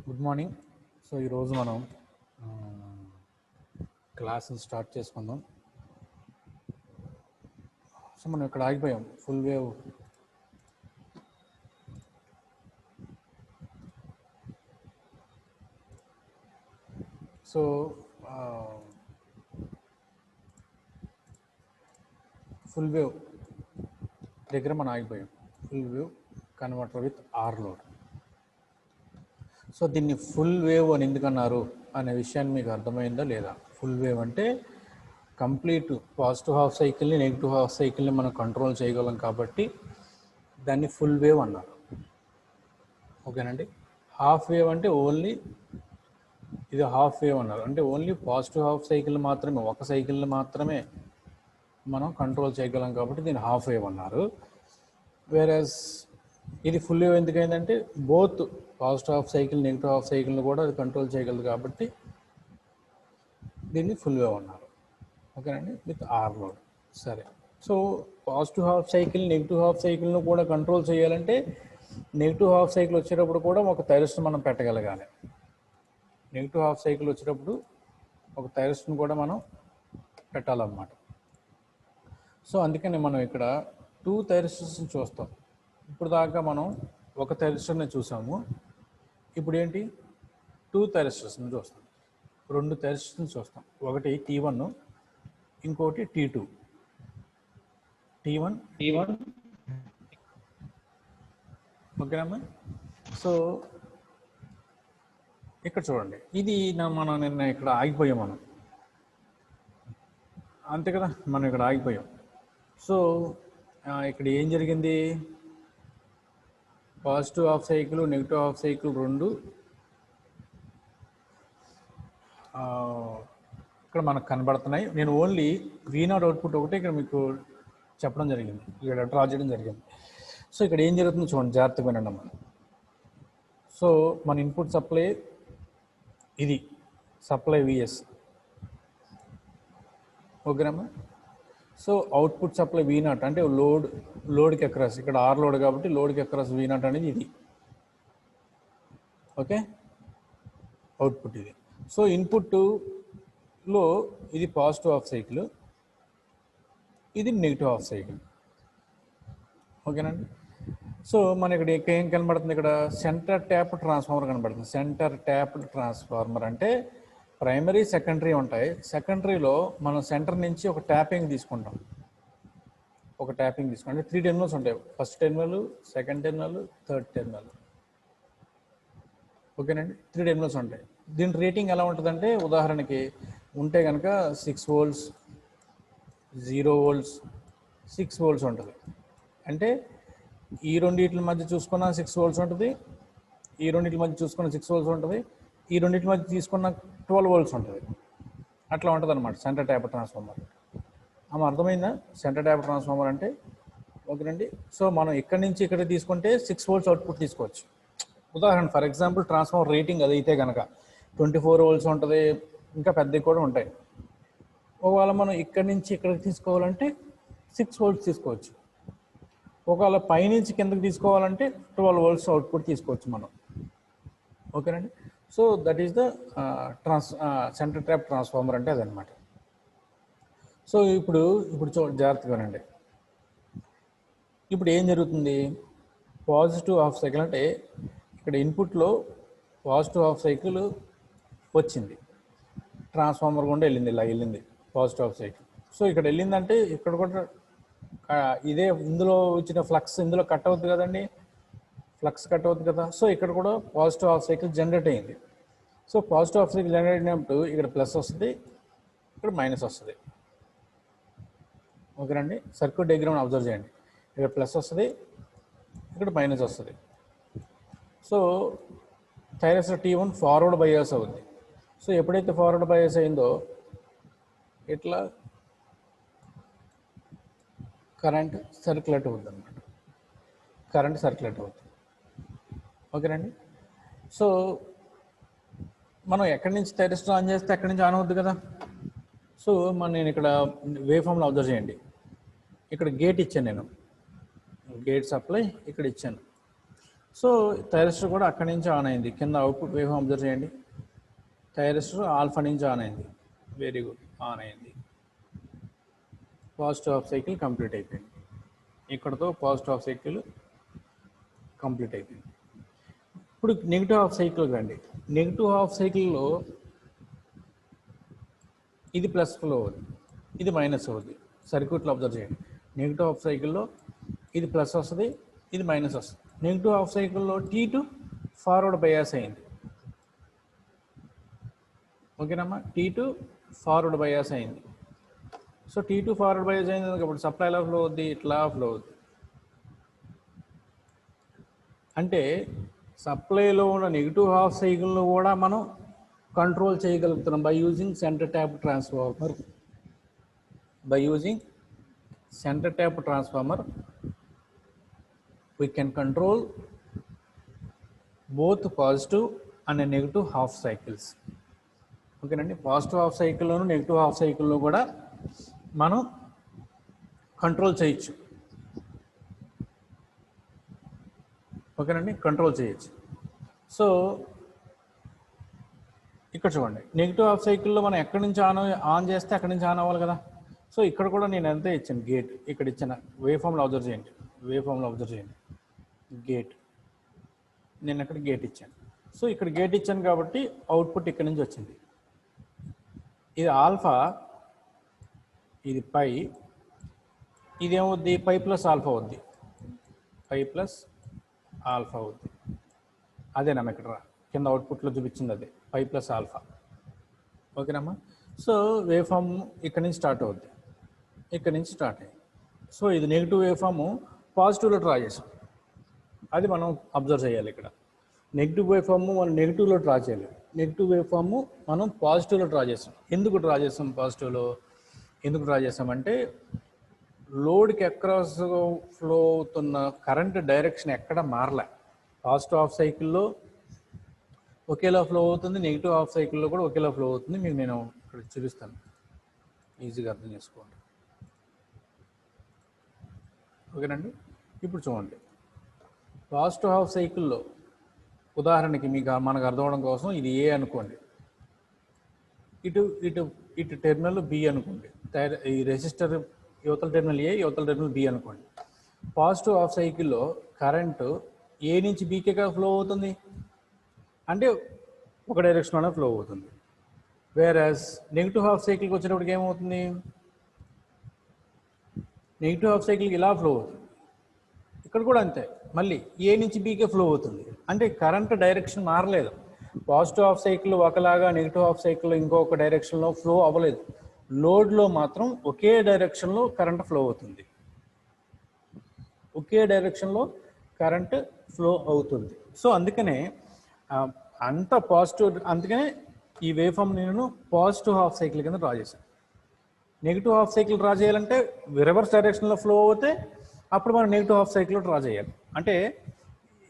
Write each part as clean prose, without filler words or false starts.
Good morning. So ఈరోజు మనం క్లాసులు స్టార్ట్ చేసుకుందాం. సో మనం ఇక్కడ ఆగిపోయాం. Full wave so full wave దగ్గర మనం ఆగిపోయాం. Full wave converter with R load. So దీన్ని ఫుల్ వేవ్ అని ఎందుకన్నారు అనే విషయాన్ని మీకు అర్థమైందా లేదా? ఫుల్ వేవ్ అంటే కంప్లీట్ పాజిటివ్ హాఫ్ సైకిల్ని నెగిటివ్ హాఫ్ సైకిల్ని మనం కంట్రోల్ చేయగలం కాబట్టి దాన్ని ఫుల్ వేవ్ అన్నారు. ఓకేనండి. హాఫ్ వేవ్ అంటే ఓన్లీ ఇది హాఫ్ వేవ్ అన్నారు, అంటే ఓన్లీ పాజిటివ్ హాఫ్ సైకిల్ మాత్రమే, ఒక సైకిల్ని మాత్రమే మనం కంట్రోల్ చేయగలం కాబట్టి దీన్ని హాఫ్ వేవ్ అన్నారు. వేరస్ ఇది ఫుల్ వేవ్ ఎందుకైందంటే both positive half cycle negative half సైకిల్ని కూడా అది కంట్రోల్ చేయగలదు కాబట్టి దీన్ని ఫుల్ వేవ్ అన్నారు. ఓకేనండి, విత్ ఆర్ లోడ్. సరే, so positive half cycle negative half సైకిల్ను కూడా కంట్రోల్ చేయాలంటే నెగిటివ్ హాఫ్ సైకిల్ వచ్చేటప్పుడు కూడా ఒక థైరిస్ట్ని మనం పెట్టగలగాలి. నెగిటివ్ హాఫ్ సైకిల్ వచ్చేటప్పుడు ఒక థైరిస్ట్ని కూడా మనం పెట్టాలన్నమాట. సో అందుకని మనం ఇక్కడ 2 థైరిస్టర్స్ని చూస్తాం. ఇప్పుడు దాకా మనం ఒక థైరిస్టర్ని చూసాము. ఇప్పుడు ఏంటి, 2 థైరిస్టర్స్ని చూస్తాం, 2 థైరిస్టర్స్ని చూస్తాం. ఒకటి T1, ఇంకోటి T2. T1 ఓకేనమ్మా. సో ఇక్కడ చూడండి, ఇది మనం నిన్న ఇక్కడ ఆగిపోయాం మనం, అంతే కదా, మనం ఇక్కడ ఆగిపోయాం. సో ఇక్కడ ఏం జరిగింది, positive half cycle negative half cycle రెండు ఇక్కడ మనకు కనబడుతున్నాయి. నేను ఓన్లీ V0 అవుట్పుట్ ఒకటి ఇక్కడ మీకు చెప్పడం జరిగింది, ఇక్కడ డ్రా చేయడం జరిగింది. సో ఇక్కడ ఏం జరుగుతుందో చూడండి, జాగ్రత్తగా వినండి అమ్మా. సో మన ఇన్పుట్ సప్లై ఇది సప్లై VS, ఓకేనమ్మా. సో అవుట్పుట్ సప్లై V0 అంటే లోడ్కి అక్రాస్, ఇక్కడ ఆర్ లోడ్ కాబట్టి లోడ్కి అక్రాస్ V0 అనేది ఇది, ఓకే, అవుట్పుట్ ఇది. సో ఇన్పుట్లో ఇది పాజిటివ్ హాఫ్ సైకిల్, ఇది నెగిటివ్ హాఫ్ సైకిల్, ఓకేనండి. సో మన ఇక్కడ ఏం కనబడుతుంది, ఇక్కడ సెంటర్ ట్యాప్ ట్రాన్స్ఫార్మర్ కనబడుతుంది. సెంటర్ ట్యాప్ ట్రాన్స్ఫార్మర్ అంటే ప్రైమరీ సెకండరీ ఉంటాయి. సెకండరీలో మనం సెంటర్ నుంచి ఒక ట్యాపింగ్ తీసుకుంటాం, ఒక ట్యాపింగ్ తీసుకుంటాం. అంటే 3 టెర్మినల్స్ ఉంటాయి, first terminal, second terminal, third terminal, ఓకేనండి. 3 టెర్మినల్స్ ఉంటాయి. దీని రేటింగ్ ఎలా ఉంటుందంటే, ఉదాహరణకి ఉంటే కనుక 6 volts, 0 volts, 6 volts ఉంటుంది. అంటే ఈ రెండింటి మధ్య చూసుకున్న 6 volts ఉంటుంది, ఈ రెండింటి మధ్య చూసుకున్న 6 volts ఉంటుంది, ఈ రెండింటి మధ్య తీసుకున్న 12 volts ఉంటుంది. అట్లా ఉంటుంది అనమాట సెంటర్ ట్యాప్ ట్రాన్స్ఫార్మర్. ఆమె అర్థమైందా? సెంటర్ ట్యాప్ ట్రాన్స్ఫార్మర్ అంటే, ఓకేనండి. సో మనం ఇక్కడి నుంచి ఇక్కడ తీసుకుంటే 6 volts అవుట్పుట్ తీసుకోవచ్చు. ఉదాహరణ ఫర్ ఎగ్జాంపుల్ ట్రాన్స్ఫార్మర్ రేటింగ్ అది అయితే కనుక 24 volts ఉంటుంది, ఇంకా పెద్దవి కూడా ఉంటాయి. ఒకవేళ మనం ఇక్కడి నుంచి ఇక్కడికి తీసుకోవాలంటే 6 volts తీసుకోవచ్చు. ఒకవేళ పైనుంచి కిందకి తీసుకోవాలంటే 12 volts అవుట్పుట్ తీసుకోవచ్చు మనం, ఓకేనండి. So that is the centre tap transformer అంటే అదనమాట. సో ఇప్పుడు జాగ్రత్తగా వినండి. ఇప్పుడు ఏం జరుగుతుంది, పాజిటివ్ హాఫ్ సైకిల్ అంటే ఇక్కడ ఇన్పుట్లో పాజిటివ్ హాఫ్ సైకిల్ వచ్చింది, ట్రాన్స్ఫార్మర్ గుండా వెళ్ళింది, ఇలా వెళ్ళింది పాజిటివ్ హాఫ్ సైకిల్. సో ఇక్కడ వెళ్ళిందంటే ఇక్కడ కూడా ఇదే ఇందులో వచ్చిన ఫ్లక్స్ ఇందులో కట్ అవుతుంది కదండి, ఫ్లక్స్ కట్ అవుతుంది కదా. సో ఇక్కడ కూడా పాజిటివ్ హాఫ్ సైకిల్ జనరేట్ అయింది. So positive half cycle generate అయినప్పుడు ఇక్కడ ప్లస్ వస్తుంది, ఇక్కడ మైనస్ వస్తుంది, ఓకేనండి. సర్క్యూట్ డయాగ్రామ్ అబ్జర్వ్ చేయండి, ఇక్కడ ప్లస్ వస్తుంది, ఇక్కడ మైనస్ వస్తుంది. సో థైరస్టర్ T1 ఫార్వర్డ్ బయాస్ అవుతుంది. సో ఎప్పుడైతే ఫార్వర్డ్ బయాస్ అయిందో ఇట్లా కరెంట్ సర్క్యులేట్ అవుతుంది అనమాట, కరెంట్ సర్క్యులేట్ అవుతుంది, ఓకేనండి. సో మనం ఎక్కడి నుంచి థైరిస్టర్ ఆన్ చేస్తే ఎక్కడి నుంచి ఆన్ అవుద్ది కదా. సో నేను ఇక్కడ వేవ్ ఫామ్లో అబ్జర్వ్ చేయండి, ఇక్కడ గేట్ ఇచ్చాను, నేను గేట్ సప్లై ఇక్కడ ఇచ్చాను. సో థైరిస్టర్ కూడా అక్కడి నుంచి ఆన్ అయింది. కింద అవుట్పుట్ వేవ్ అబ్జర్వ్ చేయండి. థైరిస్టర్ ఆల్ఫా నుంచి ఆన్ అయింది. వెరీ గుడ్, ఆన్ అయింది. పాజిటివ్ హాఫ్ సైకిల్ కంప్లీట్ అయిపోయింది. ఇక్కడతో పాజిటివ్ హాఫ్ సైకిల్ కంప్లీట్ అయిపోయింది. ఇప్పుడు నెగిటివ్ హాఫ్ సైకిల్ రండి. నెగిటివ్ హాఫ్ సైకిల్లో ఇది ప్లస్ ఫ్లో అవుతుంది, ఇది మైనస్ అవుతుంది. సర్క్యూట్లో అబ్జర్వ్ చేయండి. నెగిటివ్ హాఫ్ సైకిల్లో ఇది ప్లస్ వస్తుంది, ఇది మైనస్ వస్తుంది. నెగిటివ్ హాఫ్ సైకిల్లో T2 ఫార్వర్డ్ బయాస్ అయింది. ఓకేనమ్మా, T2 ఫార్వర్డ్ బయాస్ అయింది. సో T2 ఫార్వర్డ్ బయాస్ అయింది కాబట్టి సప్లై ఎలా ఫ్లో అవుద్ది, ఇట్లా ఫ్లో అవుద్ది. అంటే సప్లైలో ఉన్న నెగిటివ్ హాఫ్ సైకిల్ను కూడా మనం కంట్రోల్ చేయగలుగుతున్నాం by using centre tap transformer. By using centre tap transformer we can control both positive and negative half cycles. ఓకేనండి, పాజిటివ్ హాఫ్ సైకిల్లోను నెగిటివ్ హాఫ్ సైకిల్లో కూడా మనం కంట్రోల్ చేయొచ్చు. ఓకేనండి, కంట్రోల్ చేయొచ్చు. సో ఇక్కడ చూడండి, నెగిటివ్ హాఫ్ సైకిల్లో మనం ఎక్కడి నుంచి ఆన్ చేస్తే అక్కడి నుంచి ఆన్ అవ్వాలి కదా. సో ఇక్కడ కూడా నేను అంతే ఇచ్చాను గేట్. ఇక్కడ ఇచ్చిన వేవ్ ఫామ్లో అబ్జర్వ్ చేయండి. వేవ్ ఫామ్లో అబ్జర్వ్ చేయండి. గేట్, నేను అక్కడ గేట్ ఇచ్చాను. సో ఇక్కడ గేట్ ఇచ్చాను కాబట్టి అవుట్పుట్ ఇక్కడ నుంచి వచ్చింది. ఇది ఆల్ఫా, ఇది పై, ఇదేమవుద్ది పై ప్లస్ ఆల్ఫా అవుద్ది. పై ప్లస్ ఆల్ఫా అవుద్ది. అదేనమ్మా ఇక్కడ కింద అవుట్పుట్లో చూపించింది అదే, పై ప్లస్ ఆల్ఫా. ఓకేనమ్మా. సో వేవ్ ఫామ్ ఇక్కడ నుంచి స్టార్ట్ అవుద్ది, ఇక్కడ నుంచి స్టార్ట్ అయ్యింది. సో ఇది నెగిటివ్ వేవ్ ఫామ్ పాజిటివ్లో డ్రా చేసాం, అది మనం అబ్జర్వ్ చేయాలి. ఇక్కడ నెగిటివ్ వేవ్ ఫామ్ మనం నెగిటివ్లో డ్రా చేయాలి. నెగిటివ్ వేవ్ ఫామ్ మనం పాజిటివ్లో డ్రా చేసాం. ఎందుకు డ్రా చేస్తాం పాజిటివ్లో? ఎందుకు డ్రా చేసామంటే లోడ్కి అక్రాస్ ఫ్లో అవుతున్న కరెంట్ డైరెక్షన్ ఎక్కడ మారలే. పాజిటివ్ హాఫ్ సైకిల్లో ఒకేలా ఫ్లో అవుతుంది, నెగిటివ్ హాఫ్ సైకిల్లో కూడా ఒకేలా ఫ్లో అవుతుంది. మీకు నేను ఇక్కడ చూపిస్తాను, ఈజీగా అర్థం చేసుకోండి. ఓకేనండి, ఇప్పుడు చూడండి. పాజిటివ్ హాఫ్ సైకిల్లో ఉదాహరణకి మనకు అర్థం అవడం కోసం ఇది ఏ అనుకోండి, ఇటు ఇటు ఇటు టెర్మినల్ బి అనుకోండి. ఈ రెసిస్టర్ యువతల టెర్మినల్ ఏ, యువతల టెర్మినల్ బి అనుకోండి. పాజిటివ్ హాఫ్ సైకిల్లో కరెంటు ఏ నుంచి బీకేగా ఫ్లో అవుతుంది అంటే ఒక డైరెక్షన్లోనే ఫ్లో అవుతుంది. వేరస్ నెగిటివ్ హాఫ్ సైకిల్కి వచ్చేటప్పటికి ఏమవుతుంది, నెగిటివ్ హాఫ్ సైకిల్కి ఇలా ఫ్లో అవుతుంది. ఇక్కడ కూడా అంతే, మళ్ళీ ఏ నుంచి బీకే ఫ్లో అవుతుంది. అంటే కరెంట్ డైరెక్షన్ మారలేదు. పాజిటివ్ హాఫ్ సైకిల్ ఒకలాగా, నెగిటివ్ హాఫ్ సైకిల్ ఇంకొక డైరెక్షన్లో ఫ్లో అవ్వలేదు. లోడ్లో మాత్రం ఒకే డైరెక్షన్లో కరెంట్ ఫ్లో అవుతుంది. ఒకే డైరెక్షన్లో కరెంట్ ఫ్లో అవుతుంది. సో అందుకనే అంత పాజిటివ్, అందుకనే ఈ వేవ్ ఫామ్ నేను పాజిటివ్ హాఫ్ సైకిల్ కింద డ్రా చేశాను. నెగిటివ్ హాఫ్ సైకిల్ డ్రా చేయాలంటే రివర్స్ డైరెక్షన్లో ఫ్లో అవుతే అప్పుడు మనం నెగిటివ్ హాఫ్ సైకిల్లో డ్రా చేయాలి. అంటే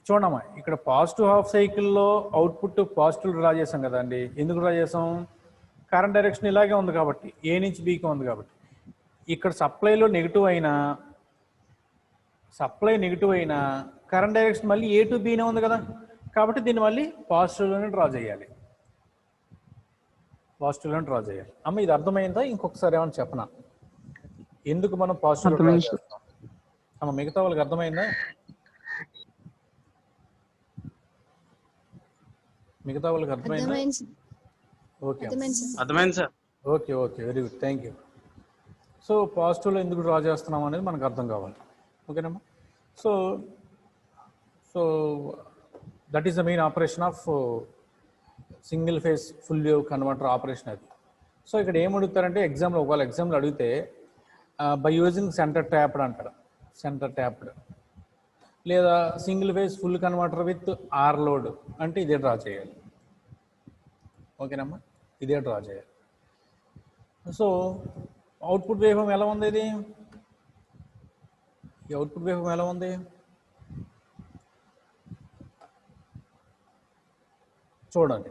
చూడమ్మా, ఇక్కడ పాజిటివ్ హాఫ్ సైకిల్లో అవుట్పుట్ పాజిటివ్ డ్రా చేసాం కదండి. ఎందుకు డ్రా చేసాం? కరెంట్ డైరెక్షన్ ఇలాగే ఉంది కాబట్టి, ఏ నుంచి బీకే ఉంది కాబట్టి. ఇక్కడ సప్లైలో నెగిటివ్ అయినా, సప్లై నెగిటివ్ అయినా కరెంట్ డైరెక్షన్ మళ్ళీ ఏ టు బీనే ఉంది కదా, కాబట్టి దీన్ని మళ్ళీ పాజిటివ్లోనే డ్రా చేయాలి. పాజిటివ్లోనే డ్రా చేయాలి. అమ్మ ఇది అర్థమైందా? ఇంకొకసారి ఏమైనా చెప్పనా ఎందుకు మనం పాజిటివ్ డ్రా చేస్తాం? అమ్మ మిగతా వాళ్ళకి అర్థమైందా? మిగతా వాళ్ళకి అర్థమైందా? ఓకే అర్థమైంది sir. Okay okay, very good, thank you. So పాజిటివ్లో ఎందుకు డ్రా చేస్తున్నాం అనేది మనకు అర్థం కావాలి. ఓకేనమ్మా. So so that is the main operation of single phase full wave converter operation అది. సో ఇక్కడ ఏం అడుగుతారంటే ఎగ్జామ్లో, ఒకవేళ ఎగ్జామ్లో అడిగితే బై యూజింగ్ సెంటర్ ట్యాప్డ్ అంటారు. సెంటర్ ట్యాప్డ్ లేదా single phase full converter with R load అంటే ఇదే డ్రా చేయాలి. ఓకేనమ్మా, ఇదే డ్రా చేయాలి. సో అవుట్పుట్ వేవ్ ఫామ్ ఎలా ఉంది? ఇది ఈ అవుట్పుట్ వేవ్ ఫామ్ ఎలా ఉంది చూడండి,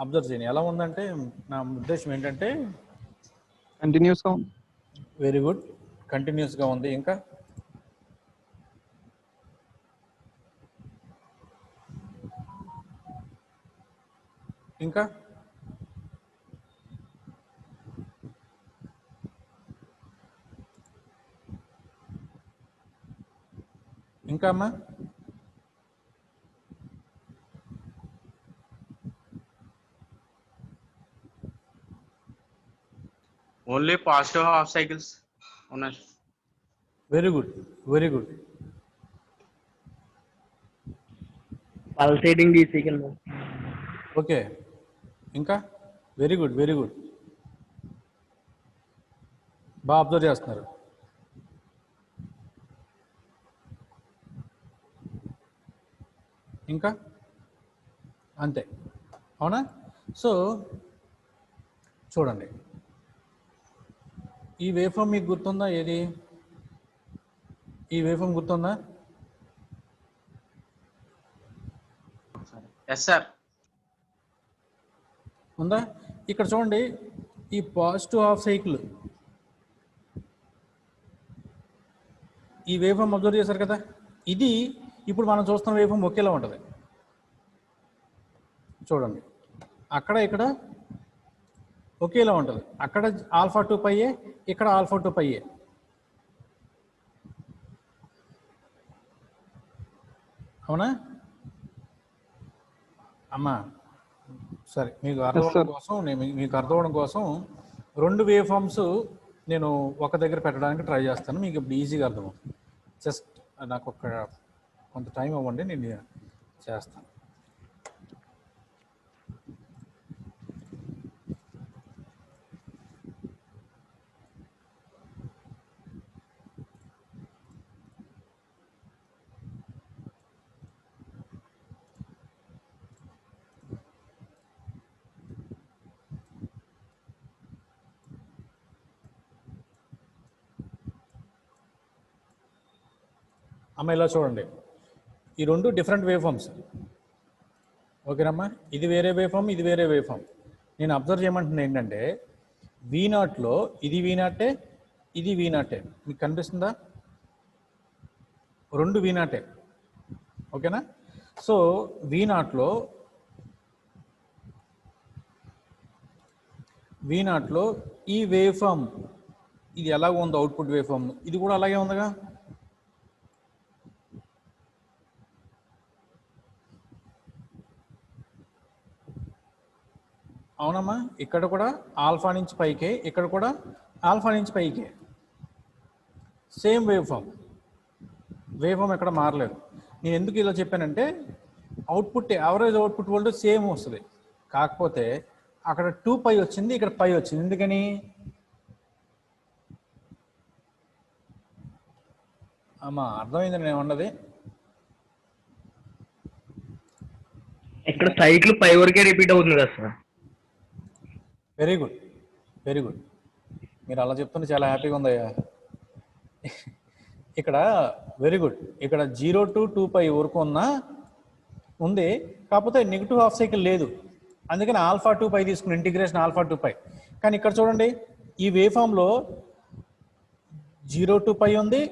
అబ్జర్వ్ చేయండి ఎలా ఉందంటే. నా ఉద్దేశం ఏంటంటే కంటిన్యూస్గా ఉంది. వెరీ గుడ్, కంటిన్యూస్గా ఉంది. ఇంకా ఇంకా ఇంకా అమ్మా ఓన్లీ పాజిటివ్ హాఫ్ సైకిల్స్ ఉన్నాయి. Very good, very good. Pulsating DC కింద. ఓకే, ఇంకా వెరీ గుడ్, వెరీ గుడ్. బాగా అబ్జర్వ్ చేస్తున్నారు. ఇంకా అంతే, అవునా? సో చూడండి, ఈ వేఫామ్ మీకు గుర్తుందా? ఏది ఈ వేఫామ్ గుర్తుందా? Yes sir. ఉందా? ఇక్కడ చూడండి, ఈ పాజిటివ్ హాఫ్ సైకిల్ ఈ వేఫామ్ అబ్జర్వ్ చేశారు కదా, ఇది ఇప్పుడు మనం చూస్తున్న వేఫామ్ ఒకేలా ఉంటుంది. చూడండి, అక్కడ ఇక్కడ ఒకేలా ఉంటుంది. అక్కడ ఆల్ఫా 2 పైఏ, ఇక్కడ ఆల్ఫా 2 పైఏ. అవునా అమ్మా? సరే, మీకు అర్థం అవడం కోసం మీకు అర్థం అవడం కోసం 2 వేవ్ ఫామ్స్ నేను ఒక దగ్గర పెట్టడానికి ట్రై చేస్తాను. మీకు ఇప్పుడు ఈజీగా అర్థమవుతుంది. జస్ట్ నాకు కొంత టైం ఇవ్వండి, నేను చేస్తాను. అమ్మ ఇలా చూడండి, ఈ 2 డిఫరెంట్ వేవ్ ఫామ్స్. ఓకేనమ్మా? ఇది వేరే వేవ్ ఫామ్, ఇది వేరే వేవ్ ఫామ్. నేను అబ్జర్వ్ చేయమంటున్నా ఏంటంటే, V0లో ఇది V0, ఇది V0. మీకు కనిపిస్తుందా? 2 V0. ఓకేనా? సో V0లో ఈ వేవ్ ఫామ్ ఇది ఎలాగ ఉంది, అవుట్పుట్ వేవ్ ఫామ్ ఇది కూడా అలాగే ఉందిగా. అవునమ్మా? ఇక్కడ కూడా ఆల్ఫా నుంచి పైకే, ఇక్కడ కూడా ఆల్ఫా నుంచి పైకే. సేమ్ వేవ్ ఫామ్ ఎక్కడ మారలేదు. నేను ఎందుకు ఇలా చెప్పానంటే, యావరేజ్ అవుట్పుట్ వోల్టేజ్ సేమ్ వస్తుంది, కాకపోతే అక్కడ 2 పై వచ్చింది, ఇక్కడ పై వచ్చింది. ఎందుకని? అమ్మా అర్థమైంది నేను అన్నది? ఇక్కడ సైకిల్ పై వరకే రిపీట్ అవుతుంది కదా sir. Very good, very good. మీరు అలా చెప్తుంటే చాలా హ్యాపీగా ఉందయ్యా. ఇక్కడ వెరీ గుడ్. ఇక్కడ 0 to 2 పై వరకు ఉంది, కాకపోతే నెగిటివ్ హాఫ్ సైకిల్ లేదు. అందుకని ఆల్ఫా 2 పై తీసుకుని ఇంటిగ్రేషన్ ఆల్ఫా 2 పై. కానీ ఇక్కడ చూడండి, ఈ వేవ్ ఫామ్లో 0 to పై ఉంది,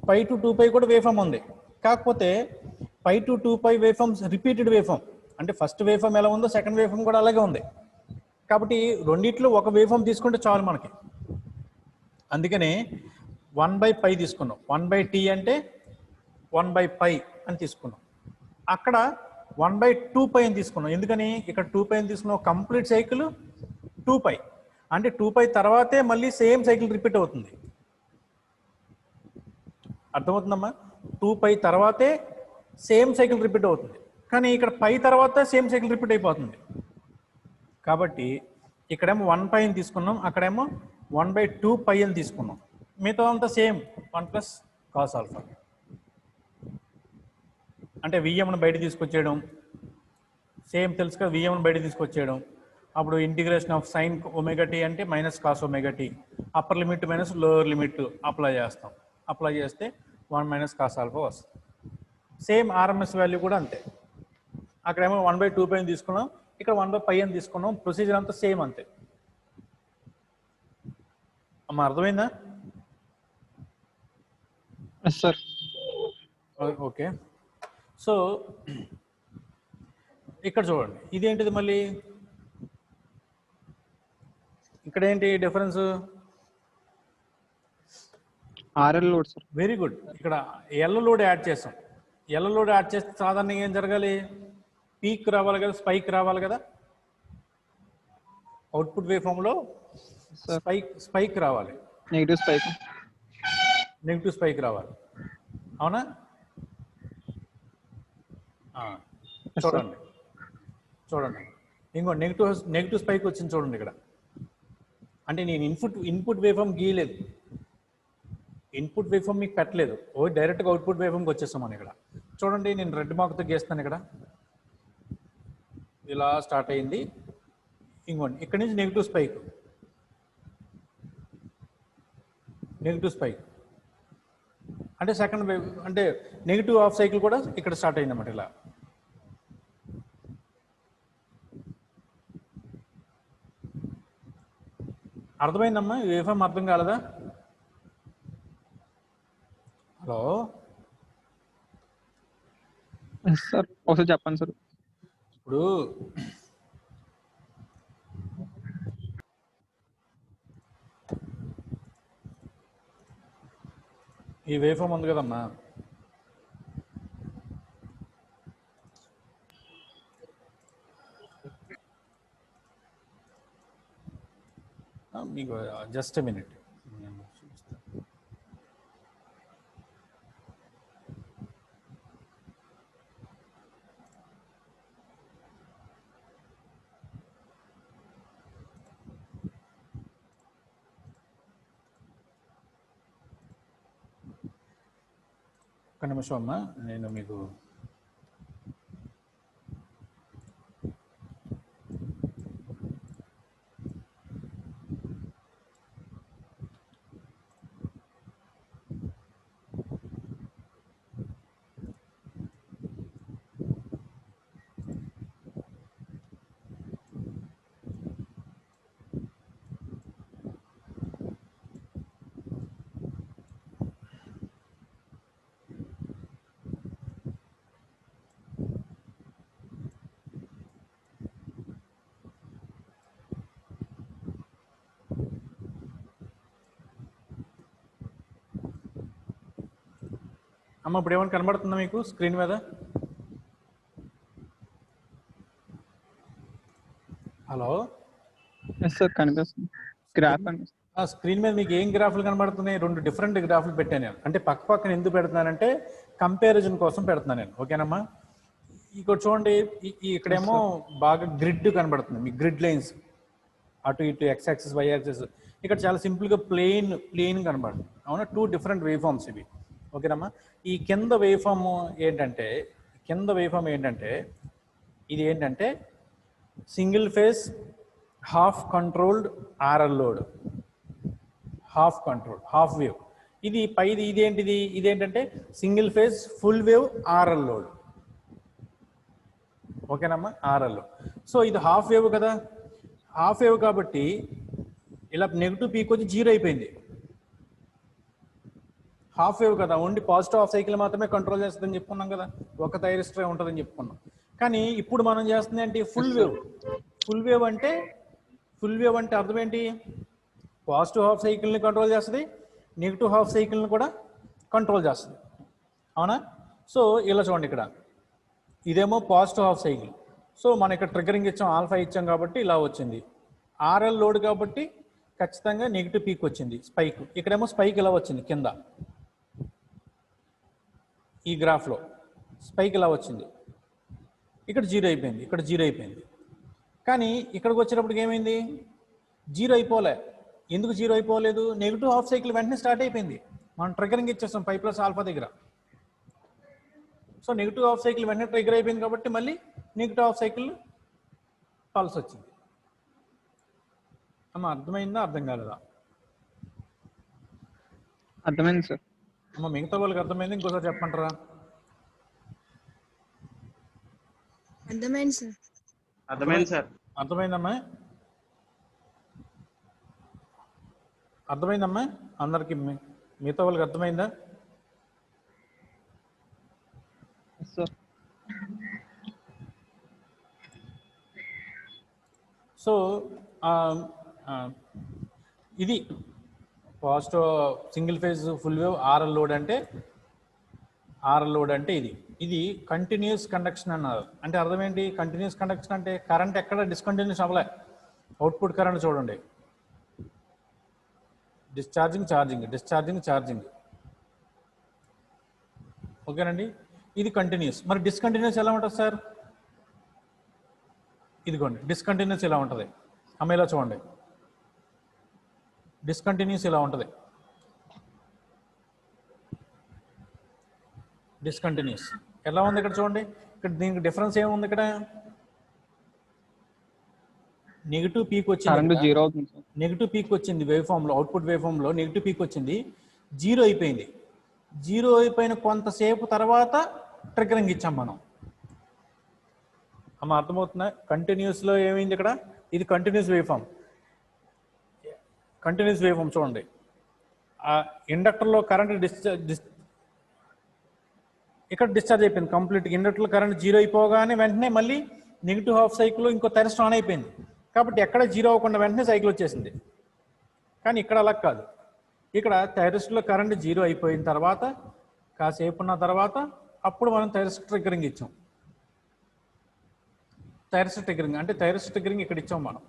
పై టు 2 పై కూడా వేవ్ ఫామ్ ఉంది. కాకపోతే pi to 2 pi wave forms repeated wave form. అంటే ఫస్ట్ వేవ్ ఫామ్ ఎలా ఉందో సెకండ్ వేవ్ ఫామ్ కూడా అలాగే ఉంది. కాబట్టి రెండిట్లో ఒక వేవ్ ఫామ్ తీసుకుంటే చాలు మనకి. అందుకనే 1/π తీసుకున్నాం. 1/t అంటే 1/π అని తీసుకున్నాం. అక్కడ 1/2π అని తీసుకున్నాం. ఎందుకని? ఇక్కడ 2π అని తీసుకున్నాం. కంప్లీట్ సైకిల్ 2π అంటే 2π తర్వాతే మళ్ళీ సేమ్ సైకిల్ రిపీట్ అవుతుంది. అర్థమవుతుందమ్మా? 2π తర్వాతే సేమ్ సైకిల్ రిపీట్ అవుతుంది, కానీ ఇక్కడ పై తర్వాత సేమ్ సైకిల్ రిపీట్ అయిపోతుంది. కాబట్టి ఇక్కడేమో 1π అని తీసుకున్నాం, అక్కడేమో 1/2π అని తీసుకున్నాం. మిగతా అంతా సేమ్ 1 + cos ఆల్ఫా. అంటే విఎంను బయట తీసుకొచ్చేయడం, సేమ్ తెలుసు కదా, విఎంను బయట తీసుకొచ్చేయడం. అప్పుడు integration of sine omega t అంటే -cos omega tea, upper limit minus lower limit apply చేస్తాం. అప్లై చేస్తే 1 - cos ఆల్ఫా వస్తుంది. సేమ్ ఆర్ఎంఎస్ వాల్యూ కూడా అంతే. అక్కడేమో 1/2π అని తీసుకున్నాం, ఇక్కడ 1/π అని తీసుకున్నాం. ప్రొసీజర్ అంతా సేమ్ అంతే. అమ్మా అర్థమైందా? సార్. ఓకే. సో ఇక్కడ చూడండి, ఇదేంటిది మళ్ళీ ఇక్కడ ఏంటి difference? RL load sir. Very good. ఇక్కడ ఎల్ లోడ్ యాడ్ చేస్తాం. ఎల్ లోడ్ యాడ్ చేస్తే సాధారణంగా ఏం జరగాలి? పీక్ రావాలి కదా, స్పైక్ రావాలి కదా. అవుట్పుట్ వేవ్ ఫామ్లో స్పైక్ రావాలి, నెగిటివ్ స్పైక్. నెగిటివ్ స్పైక్ రావాలి, అవునా? చూడండి చూడండి, ఇంకో నెగిటివ్ స్పైక్ వచ్చింది చూడండి ఇక్కడ. అంటే నేను ఇన్పుట్ వేవ్ ఫామ్ గీయలేదు, ఇన్పుట్ వేవ్ ఫామ్ మీకు పెట్టలేదు, డైరెక్ట్గా అవుట్పుట్ వేవ్ ఫామ్కి వచ్చేస్తాం మనం. ఇక్కడ చూడండి, నేను రెడ్ మార్క్తో గీస్తాను. ఇక్కడ ఇలా స్టార్ట్ అయింది, ఇంకోండి ఇక్కడ నుంచి నెగిటివ్ స్పైక్, నెగిటివ్ స్పైక్ అంటే సెకండ్ వేవ్, అంటే నెగిటివ్ హాఫ్ సైకిల్ కూడా ఇక్కడ స్టార్ట్ అయిందన్నమాట. ఇలా అర్థమైందమ్మా? వేవ్ ఫామ్ అర్థం కాలేదా? హలో సార్ ఒకసారి చెప్పండి సార్. ఇప్పుడు ఈ వేవ్ ఫామ్ ఉంది కదమ్మా, మీకు జస్ట్ మినిట్. ఒక్క నిమిషం అమ్మా, నేను మీకు అమ్మ ఇప్పుడు ఏమైనా కనబడుతుందా మీకు స్క్రీన్ మీద? హలో సార్ కనిపిస్తుంది, గ్రాఫ్ కనిపిస్తుంది. స్క్రీన్ మీద మీకు ఏం గ్రాఫ్లు కనబడుతున్నాయి? రెండు డిఫరెంట్ గ్రాఫ్లు పెట్టాను నేను. అంటే పక్క పక్కన ఎందుకు పెడుతున్నానంటే కంపారిజన్ కోసం పెడుతున్నాను నేను, ఓకేనమ్మా? ఇక్కడ చూడండి, ఇక్కడేమో బాగా గ్రిడ్ కనబడుతుంది మీకు, గ్రిడ్ లైన్స్ అటు ఇటు ఎక్స్ యాక్సిస్ వై యాక్సిస్. ఇక్కడ చాలా సింపుల్గా ప్లేన్ కనబడుతుంది, అవునా? టూ డిఫరెంట్ వేవ్ ఫామ్స్ ఇవి, ఓకేనమ్మా? ఈ కింద వేవ్ ఫామ్ ఏంటంటే ఇది ఏంటంటే single phase half controlled RL load, half wave. ఇది పైది ఇదేంటంటే single phase full wave RL load, ఓకేనమ్మా? ఆర్ఎల్. సో ఇది హాఫ్ వేవ్ కదా, హాఫ్ వేవ్ కాబట్టి ఇలా నెగిటివ్ పీక్ వచ్చి జీరో అయిపోయింది. హాఫ్ వేవ్ కదా, ఓన్లీ పాజిటివ్ హాఫ్ సైకిల్ మాత్రమే కంట్రోల్ చేస్తుందని చెప్పుకున్నాం కదా, ఒక థైరిస్టర్ ఉంటుందని చెప్పుకున్నాం. కానీ ఇప్పుడు మనం చేస్తుంది ఏంటి? Full wave. ఫుల్ వేవ్ అంటే అర్థం ఏంటి? పాజిటివ్ హాఫ్ సైకిల్ని కంట్రోల్ చేస్తుంది, నెగిటివ్ హాఫ్ సైకిల్ని కూడా కంట్రోల్ చేస్తుంది, అవునా? సో ఇలా చూడండి, ఇక్కడ ఇదేమో పాజిటివ్ హాఫ్ సైకిల్. సో మనం ఇక్కడ ట్రిగ్గరింగ్ ఇచ్చాం, ఆల్ఫా ఇచ్చాం కాబట్టి ఇలా వచ్చింది. ఆర్ఎల్ లోడ్ కాబట్టి ఖచ్చితంగా నెగిటివ్ పీక్ వచ్చింది, స్పైక్. ఇక్కడేమో స్పైక్ ఇలా వచ్చింది కింద, ఈ గ్రాఫ్లో స్పైక్ ఇలా వచ్చింది. ఇక్కడ జీరో అయిపోయింది, కానీ ఇక్కడికి వచ్చేటప్పటికి ఏమైంది? జీరో అయిపోలే. ఎందుకు జీరో అయిపోలేదు? నెగిటివ్ హాఫ్ సైకిల్ వెంటనే స్టార్ట్ అయిపోయింది. మనం ట్రిగ్గరింగ్ ఇచ్చేస్తాం పై ప్లస్ ఆల్ఫా దగ్గర. సో నెగిటివ్ హాఫ్ సైకిల్ వెంటనే ట్రిగ్గర్ అయిపోయింది కాబట్టి మళ్ళీ నెగిటివ్ హాఫ్ సైకిల్ పల్స్ వచ్చింది. అమ్మ అర్థమైందా, అర్థం కాలేదా? అర్థమైంది సార్. అమ్మ మిగతా వాళ్ళకి అర్థమైంది, ఇంకోసారి చెప్పంటారా? అర్థమైంది సార్. అర్థమైందమ్మా? అందరికి మిగతా వాళ్ళకి అర్థమైందా? సార్ సో ఇది positive single phase full wave RL load అంటే ఇది కంటిన్యూస్ కండక్షన్ అన్నారు. అంటే అర్థం ఏంటి? కంటిన్యూస్ కండక్షన్ అంటే కరెంట్ ఎక్కడ డిస్కంటిన్యూస్ అవ్వలే. అవుట్పుట్ కరెంట్ చూడండి, డిశ్చార్జింగ్ ఛార్జింగ్. ఓకేనండి, ఇది కంటిన్యూస్. మరి డిస్కంటిన్యూస్ ఎలా ఉంటుంది సార్? ఇదిగోండి, డిస్కంటిన్యూస్ ఇలా ఉంటుంది. అమ్మ ఇలా చూడండి, డిస్కంటిన్యూస్ ఇలా ఉంటుంది. డిస్కంటిన్యూస్ ఎలా ఉంది ఇక్కడ చూడండి. ఇక్కడ దీనికి డిఫరెన్స్ ఏముంది? ఇక్కడ నెగిటివ్ పీక్ కరెంట్ వచ్చింది, జీరో అవుతుంది సార్. నెగిటివ్ పీక్ వచ్చింది వేవ్ ఫామ్లో, అవుట్పుట్ వేవ్ ఫామ్లో నెగిటివ్ పీక్ వచ్చింది, జీరో అయిపోయింది. జీరో అయిపోయిన కొంతసేపు తర్వాత ట్రిగ్గరింగ్ ఇచ్చాం మనం. అమ్మ అర్థమవుతుందా? కంటిన్యూస్లో ఏమైంది ఇక్కడ? ఇది కంటిన్యూస్ వేవ్ ఫామ్. చూడండి, ఆ ఇండక్టర్లో కరెంట్ ఇక్కడ డిశ్చార్జ్ అయిపోయింది కంప్లీట్. ఇండక్టర్లో కరెంట్ జీరో అయిపోగానే వెంటనే మళ్ళీ నెగిటివ్ హాఫ్ సైకిల్ ఇంకో థైరిస్టర్ ఆన్ అయిపోయింది. కాబట్టి ఎక్కడ జీరో అవ్వకుండా వెంటనే సైకిల్ వచ్చేసింది. కానీ ఇక్కడ అలా కాదు. ఇక్కడ థైరిస్టర్లో కరెంట్ జీరో అయిపోయిన తర్వాత కాసేపు ఉన్న తర్వాత అప్పుడు మనం థైరిస్టర్ ట్రిగ్గరింగ్ ఇచ్చాం. థైరిస్టర్ ట్రిగ్గరింగ్ అంటే థైరిస్టర్ ట్రిగ్గరింగ్ ఇక్కడ ఇచ్చాం మనం,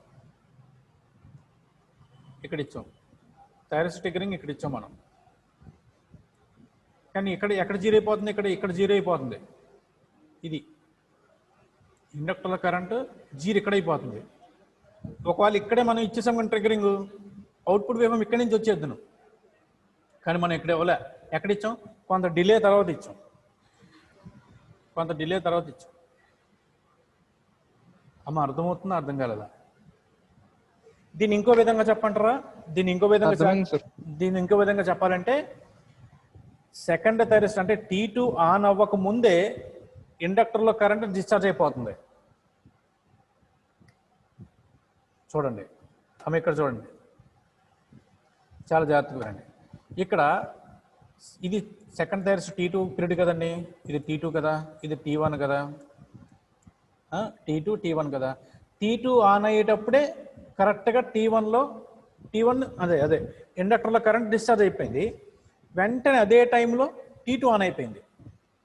ఇక్కడ ఇచ్చాం. థైరిస్టర్ ట్రిగ్గరింగ్ ఇక్కడ ఇచ్చాం మనం. కానీ ఎక్కడ జీరో అయిపోతుంది? ఇక్కడ జీరో అయిపోతుంది. ఇది ఇండక్టర్ల కరెంటు జీరో ఇక్కడ అయిపోతుంది. ఒకవేళ ఇక్కడే మనం ఇచ్చేసాం కానీ ట్రిగ్గరింగ్, అవుట్పుట్ వేవ్ ఇక్కడి నుంచి వచ్చేద్దును. కానీ మనం ఇక్కడ ఇవ్వలే. ఎక్కడ ఇచ్చాం? కొంత డిలే తర్వాత ఇచ్చాం. అమ్మ అర్థమవుతుందా? అర్థం కాలేదా? దీన్ని ఇంకో విధంగా చెప్పంటారా? దీన్ని ఇంకో విధంగా చెప్పాలంటే సెకండ్ థైరిస్టర్ అంటే T2 ఆన్ అవ్వక ముందే ఇండక్టర్లో కరెంట్ డిశ్చార్జ్ అయిపోతుంది. చూడండి ఆమె ఇక్కడ చూడండి, చాలా జాగ్రత్తగా వినండి. ఇక్కడ ఇది సెకండ్ థైరిస్టర్ T2 పీరియడ్ కదండి. ఇది T2 కదా, ఇది T1 కదా, T1 కదా. T2 ఆన్ అయ్యేటప్పుడే కరెక్ట్గా T1 అదే ఇండక్టర్లో కరెంట్ డిశ్చార్జ్ అయిపోయింది. వెంటనే అదే టైంలో T2 ఆన్ అయిపోయింది.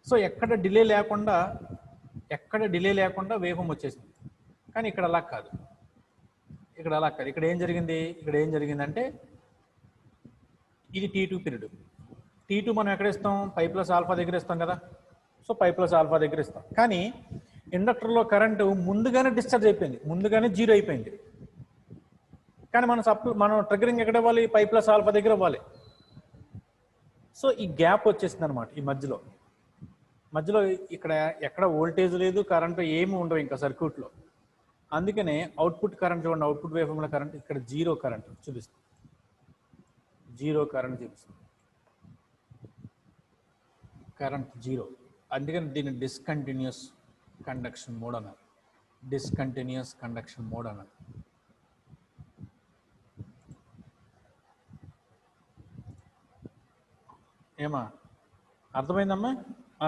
సో ఎక్కడ డిలే లేకుండా వేగం వచ్చేసింది. కానీ ఇక్కడ అలా కాదు. ఇక్కడ ఏం జరిగిందంటే ఇది T2 పీరియడ్. T2 మనం ఎక్కడ ఇస్తాం? π+α దగ్గర ఇస్తాం కదా. సో π+α దగ్గర ఇస్తాం. కానీ ఇండక్టర్లో కరెంటు ముందుగానే డిశ్చార్జ్ అయిపోయింది, ముందుగానే జీరో అయిపోయింది. కానీ మనం ట్రిగ్గరింగ్ ఎక్కడ ఇవ్వాలి? π+α దగ్గర ఇవ్వాలి. సో ఈ గ్యాప్ వచ్చేసింది అనమాట. ఈ మధ్యలో ఇక్కడ ఎక్కడ వోల్టేజ్ లేదు, కరెంటు ఏమి ఉండవు ఇంకా సర్క్యూట్లో. అందుకనే అవుట్పుట్ కరెంట్ చూడండి, అవుట్పుట్ వేవ్ ఫామ్లో కరెంట్ ఇక్కడ జీరో కరెంట్ చూపిస్తుంది. Current zero. అందుకని దీన్ని డిస్కంటిన్యూస్ కండక్షన్ మోడ్ అన్నారు. ఏమా అర్థమైందమ్మా?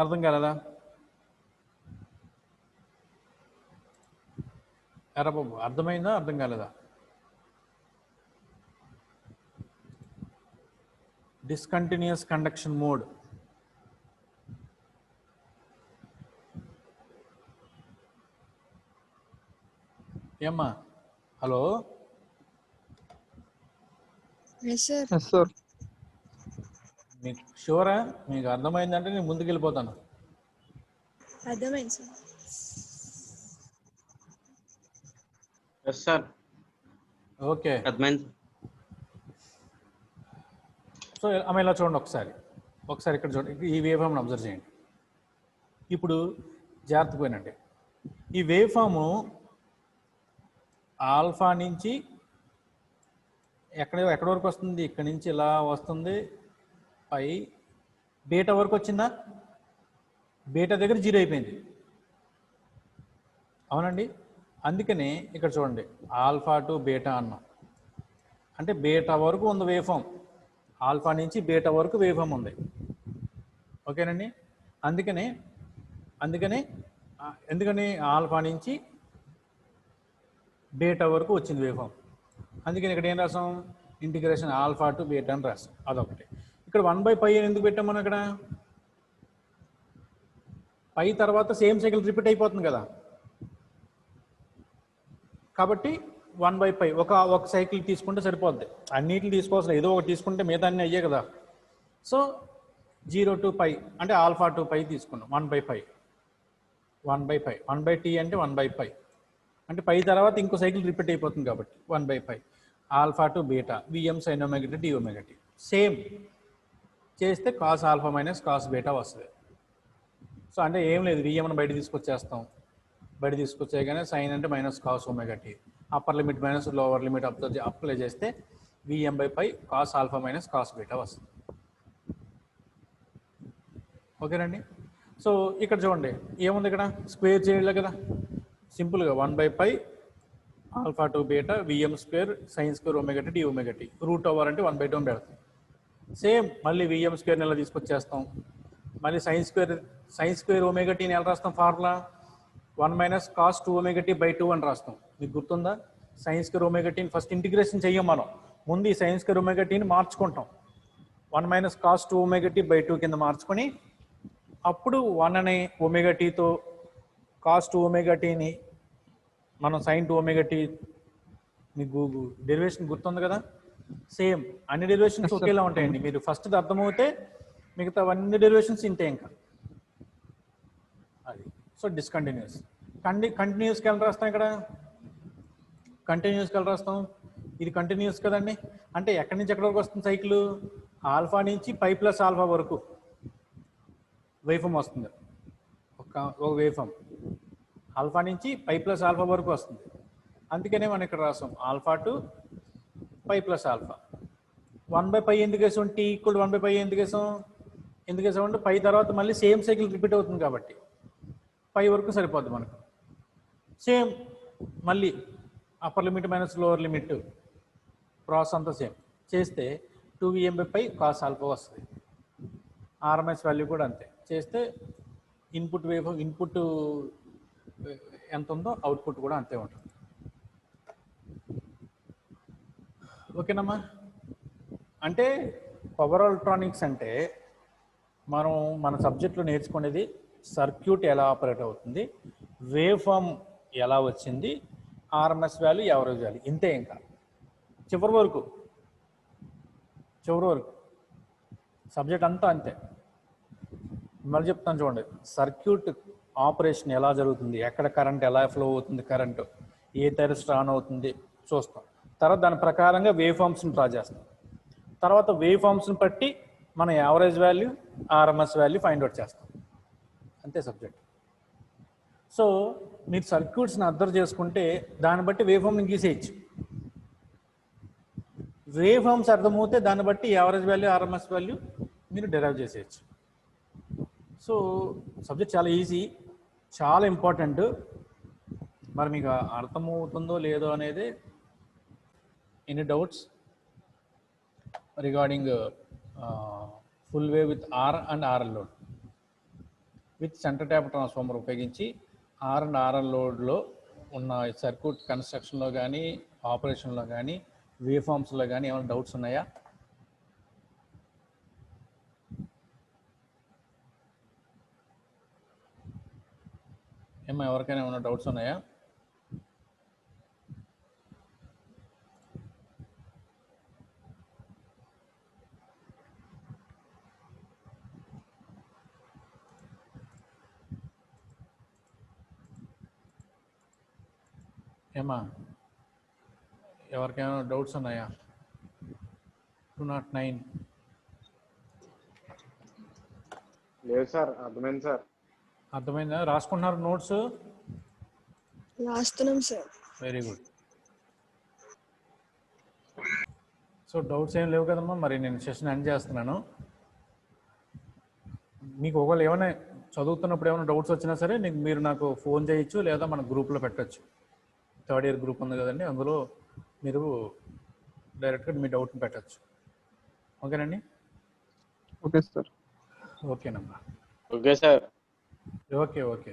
అర్థం కాలేదా? ఎరా బాబు, అర్థమైందా? అర్థం కాలేదా? Discontinuous conduction mode. ఏమ్మా? Hello, sir. మీకు షూరా? మీకు అర్థమైందంటే నేను ముందుకు వెళ్ళిపోతాను. అర్థమైంది సార్. Yes, sir. ఓకే. అర్థమైంది. సో ఆమె ఇలా చూడండి, ఒకసారి ఇక్కడ చూడండి. ఈ వేవ్ ఫామ్ని అబ్జర్వ్ చేయండి. ఇప్పుడు జాగ్రత్తగా పోయినండి. ఈ వేవ్ ఫాము ఆల్ఫా నుంచి ఎక్కడ వరకు వస్తుంది? ఇక్కడ నుంచి ఇలా వస్తుంది, పై బీటా వరకు వచ్చిందా? బీటా దగ్గర జీరో అయిపోయింది, అవునండి. అందుకనే ఇక్కడ చూడండి, ఆల్ఫా టు బీటా అన్నాం. అంటే బీటా వరకు ఉంది వేవ్ ఫామ్, ఆల్ఫా నుంచి బీటా వరకు వేవ్ ఫామ్ ఉంది. ఓకేనండి. ఎందుకని ఆల్ఫా నుంచి బీటా వరకు వచ్చింది వేవ్ ఫామ్. అందుకని ఇక్కడ ఏం రాసాం, ఇంటిగ్రేషన్ ఆల్ఫా టు బీటా అని రాసాం. అదొకటి. ఇక్కడ 1/π అని ఎందుకు పెట్టాం మనం ఇక్కడ, పై తర్వాత సేమ్ సైకిల్ రిపీట్ అయిపోతుంది కదా, కాబట్టి 1/π ఒక సైకిల్ తీసుకుంటే సరిపోద్ది. అన్నిటిని తీసుకోవాల్సిన ఏదో ఒకటి తీసుకుంటే మిగతా అన్నీ అయ్యే కదా. సో 0 to π అంటే ఆల్ఫా టు పై తీసుకున్నాం. 1/π 1/t అంటే 1/π అంటే పై తర్వాత ఇంకో సైకిల్ రిపీట్ అయిపోతుంది కాబట్టి 1/π alpha to beta VM sine omega T D omega T. Same చేస్తే cos alpha minus cos beta వస్తుంది. సో అంటే ఏం లేదు, విఎంను బయట తీసుకొచ్చేస్తాం. బయట తీసుకొచ్చేయగానే సైన్ అంటే minus cos omega tea, upper limit minus lower limit apply చేస్తే విఎం/π cos alpha minus cos beta వస్తుంది. ఓకేనండి. సో ఇక్కడ చూడండి ఏముంది, ఇక్కడ స్క్వేర్ చేయలే కదా, సింపుల్గా 1/π alpha to beta VM square sine square omega T D omega T root over అంటే 1/2 అని పెడతాం. సేమ్ మళ్ళీ విఎం స్క్వేర్ని ఎలా తీసుకొచ్చేస్తాం, మళ్ళీ సైన్ స్క్వేర్ ఒమేగా టీని ఎలా రాస్తాం, formula 1 minus cos 2 omega t by 2 అని రాస్తాం. మీకు గుర్తుందా, సైన్ స్క్వేర్ ఒమేగా టీని ఫస్ట్ ఇంటిగ్రేషన్ చెయ్యం మనం, ముందు ఈ సైన్ స్క్వేర్ ఒమేగా టీని మార్చుకుంటాం. 1 minus cos 2 omega t by 2 కింద మార్చుకొని అప్పుడు 1 అనే ఒమేగా టీతో కాస్ 2 ఒమేగా టీని మనం సైన్ 2 ఒమేగా టీ, మీకు డెరివేషన్ గుర్తుంది కదా. సేమ్ అన్ని డెరివేషన్స్ ఒకేలా ఉంటాయండి. మీరు ఫస్ట్ అర్థమవుతే మిగతా అన్ని డెరివేషన్స్ ఇంతే ఇంకా అది. సో డిస్కంటిన్యూస్ కంటిన్యూస్కి ఎలా రాస్తాం, ఇక్కడ కంటిన్యూస్కి ఎలా రాస్తాం, ఇది కంటిన్యూస్ కదండి. అంటే ఎక్కడి నుంచి ఎక్కడి వరకు వస్తుంది సైకిల్, ఆల్ఫా నుంచి π ప్లస్ ఆల్ఫా వరకు వేవ్ఫామ్ వస్తుంది. ఒక వేవ్ఫామ్ ఆల్ఫా నుంచి π ప్లస్ ఆల్ఫా వరకు వస్తుంది. అందుకనే మనం ఇక్కడ రాసాం ఆల్ఫా టు π ప్లస్ ఆల్ఫా. 1/π ఎందుకు వేసాం, టీ ఈక్వల్ 1/π ఎందుకు వేసాం అంటే పై తర్వాత మళ్ళీ సేమ్ సైకిల్ రిపీట్ అవుతుంది కాబట్టి పై వరకు సరిపోద్ది మనకు. సేమ్ మళ్ళీ upper limit minus lower limit process అంతా సేమ్ చేస్తే 2vm/π కాస్ ఆల్ఫా వస్తుంది. ఆర్ఎంఎస్ వాల్యూ కూడా అంతే చేస్తే ఇన్పుట్ ఎంత ఉందో అవుట్పుట్ కూడా అంతే ఉంటుంది. ఓకేనమ్మా. అంటే పవర్ ఎలక్ట్రానిక్స్ అంటే మనం మన సబ్జెక్ట్లో నేర్చుకునేది సర్క్యూట్ ఎలా ఆపరేట్ అవుతుంది, వేవ్ ఫామ్ ఎలా వచ్చింది, ఆర్ఎంఎస్ వాల్యూ, యావరేజ్ వాల్యూ, ఇంతే. ఇంకా చివరి వరకు సబ్జెక్ట్ అంతా అంతే. మళ్ళీ చెప్తాను చూడండి, సర్క్యూట్ ఆపరేషన్ ఎలా జరుగుతుంది, ఎక్కడ కరెంట్ ఎలా ఫ్లో అవుతుంది, కరెంటు ఏ థైరిస్టర్ ఆన్ అవుతుంది చూస్తాం. తర్వాత దాని ప్రకారంగా వేవ్ ఫామ్స్ని డ్రా చేస్తాం. తర్వాత వేవ్ ఫామ్స్ని బట్టి మన average value, RMS value find out చేస్తాం. అంతే సబ్జెక్ట్. సో మీరు సర్క్యూట్స్ని అర్థం చేసుకుంటే దాన్ని బట్టి వేవ్ ఫామ్ని గీసేయచ్చు. వేవ్ ఫామ్స్ అర్థమవుతే దాన్ని బట్టి యావరేజ్ వాల్యూ, ఆర్ఎంఎస్ వాల్యూ మీరు డెరైవ్ చేసేయచ్చు. సో సబ్జెక్ట్ చాలా ఈజీ, చాలా ఇంపార్టెంట్. మరి మీకు అర్థమవుతుందో లేదో అనేది, any doubts regarding full wave with R and RL load with centre tap transformer ఉపయోగించి ఆర్ అండ్ ఆర్ఎల్ లోడ్లో ఉన్న సర్క్యూట్ కన్స్ట్రక్షన్లో కానీ, ఆపరేషన్లో కానీ, వేవ్ ఫామ్స్లో కానీ ఏమైనా డౌట్స్ ఉన్నాయా? ఎవరికైనా ఏమైనా డౌట్స్ ఉన్నాయా? ఎవరికైనా డౌట్స్ ఉన్నాయా? 209. లేదు సార్, అర్థమైంది సార్. అర్థమైందా? రాసుకుంటున్నారు నోట్స్? రాస్తున్నాం sir. Very good. So doubts ఏం లేవు కదమ్మా. మరి నేను సెషన్ ఎండ్ చేస్తున్నాను. మీకు ఒకవేళ ఏమైనా చదువుతున్నప్పుడు ఏమైనా డౌట్స్ వచ్చినా సరే మీరు నాకు ఫోన్ చేయొచ్చు, లేదా మన గ్రూప్లో పెట్టచ్చు. 3rd ఇయర్ గ్రూప్ ఉంది కదండి, అందులో మీరు డైరెక్ట్గా మీ డౌట్ని పెట్టచ్చు. ఓకేనండి? Okay sir. ఓకేనమ్మా. Okay sir. ఓకే.